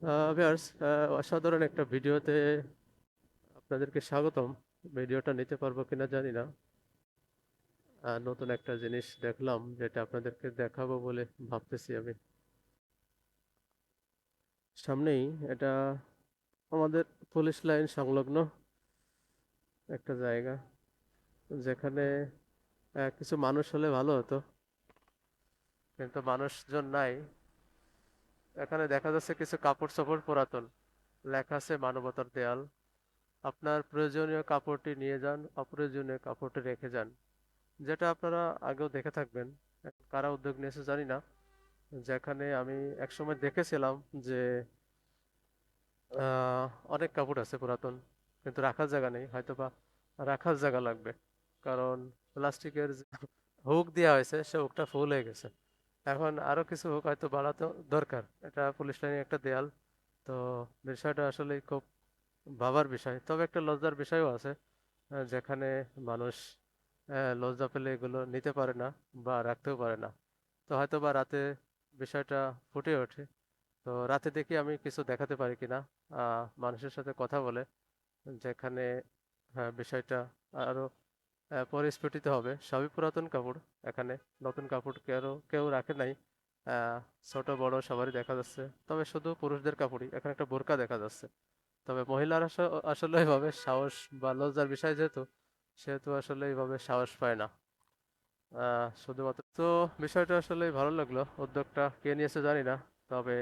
Viewers, অসাধারণ একটা ভিডিওতে আপনাদেরকে স্বাগতম। ভিডিওটা নিতে পারবো কিনা জানি না। নতুন একটা জিনিস দেখলাম যেটা আপনাদেরকে দেখাবো বলে ভাবতেছি আমি। সামনেই এটা আমাদের পুলিশ লাইন সংলগ্ন একটা জায়গা, যেখানে কিছু মানুষ হলে ভালো হতো, কিন্তু মানুষজন নাই। এখানে দেখা যাচ্ছে কিছু কাপড় চোপড় পুরাতন, লেখা আছে মানবতার দেয়াল। আপনার প্রয়োজনীয় কাপড়টি নিয়ে যান, অপ্রয়োজনীয় কাপড়টি রেখে যান। যেটা আপনারা আগেও দেখে থাকবেন, কারা উদ্যোগ নিয়েছে জানি না। যেখানে আমি একসময় দেখেছিলাম যে আহ, অনেক কাপড় আছে পুরাতন, কিন্তু রাখার জায়গা নেই, হয়তোবা রাখার জায়গা লাগবে। কারণ প্লাস্টিকের যে হুক দেওয়া হয়েছে সে হুকটা ফুল হয়ে গেছে। এখন আরো কিছু হুক হয়তো বাড়াতে দরকার। এটা পুলিশ লাইনের একটা দেয়াল। তো বিষয়টা আসলে খুব ভাবার বিষয়, তবে একটা লজ্জার বিষয়ও আছে। যেখানে মানুষ লজ্জা পেলে এগুলো নিতে পারে না বা রাখতেও পারে না। তো হয়তো বা রাতে বিষয়টা ফুটে ওঠে। তো রাতে দেখি আমি কিছু দেখাতে পারি কিনা, মানুষের সাথে কথা বলে, যেখানে বিষয়টা আরো পরিস্ফুটিত হবে। সবই পুরাতন কাপড় এখানে, নতুন কাপড় কেউ কেউ রাখে নাই। আহ, ছোট বড় সবারই দেখা যাচ্ছে, তবে শুধু পুরুষদের কাপড়ই এখানে একটা বোরকা দেখা যাচ্ছে। তবে মহিলারা আসলে এইভাবে সাহস বা লজ্জার বিষয় যেহেতু, সেহেতু আসলে এইভাবে সাহস পায় না। শুধুমাত্র তো বিষয়টা আসলে ভালো লাগলো, উদ্যোগটা কে নিয়েছে জানি না। তবে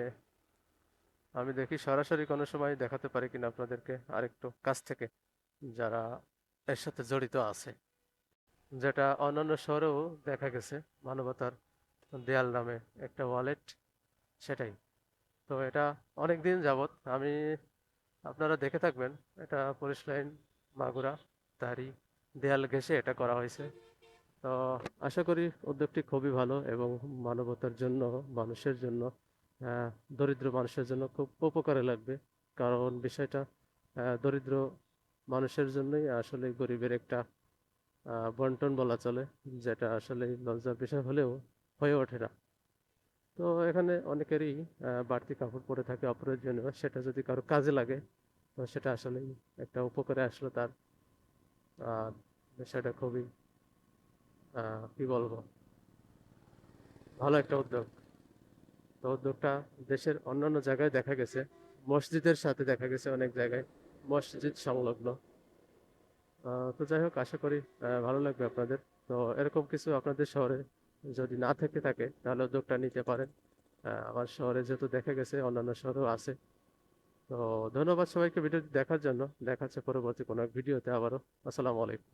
আমি দেখি সরাসরি কোনো সময় দেখাতে পারি কিনা আপনাদেরকে আরেকটু কাছ থেকে, যারা এর সাথে জড়িত আছে। যেটা অন্যান্য শহরেও দেখা গেছে, মানবতার দেয়াল নামে একটা ওয়ালেট, সেটাই। তো এটা অনেক দিন যাবত আমি, আপনারা দেখে থাকবেন, এটা পুলিশ লাইন মাগুরা তারই দেয়াল ঘেঁষে এটা করা হয়েছে। তো আশা করি উদ্যোগটি খুবই ভালো এবং মানবতার জন্য, মানুষের জন্য, আহ, দরিদ্র মানুষের জন্য খুব উপকারে লাগবে। কারণ বিষয়টা দরিদ্র মানুষের জন্যই আসলে গরিবের একটা বন্টন বলা চলে, যেটা আসলে লজ্জার বিষয় হলেও হয়ে ওঠে না। তো এখানে অনেকেরই বাড়তি কাপড় পরে থাকে অপ্রয়োজনীয়, সেটা যদি কারো কাজে লাগে তো সেটা আসলেই একটা উপকারে আসলো তার। আহ, বিষয়টা খুবই কি বলবো, ভালো একটা উদ্যোগ। তো উদ্যোগটা দেশের অন্যান্য জায়গায় দেখা গেছে, মসজিদের সাথে দেখা গেছে অনেক জায়গায়, মসজিদ সংলগ্ন। তো যাই হোক, আশা করি ভালো লাগবে আপনাদের। তো এরকম কিছু আপনাদের শহরে যদি না থেকে থাকে তাহলে উদ্যোগটা নিতে পারেন। আমার শহরে যেহেতু দেখা গেছে, অন্যান্য শহরেও আছে। তো ধন্যবাদ সবাইকে ভিডিওটি দেখার জন্য। দেখা হচ্ছে পরবর্তী কোনো এক ভিডিওতে আবারও। আসসালামু আলাইকুম।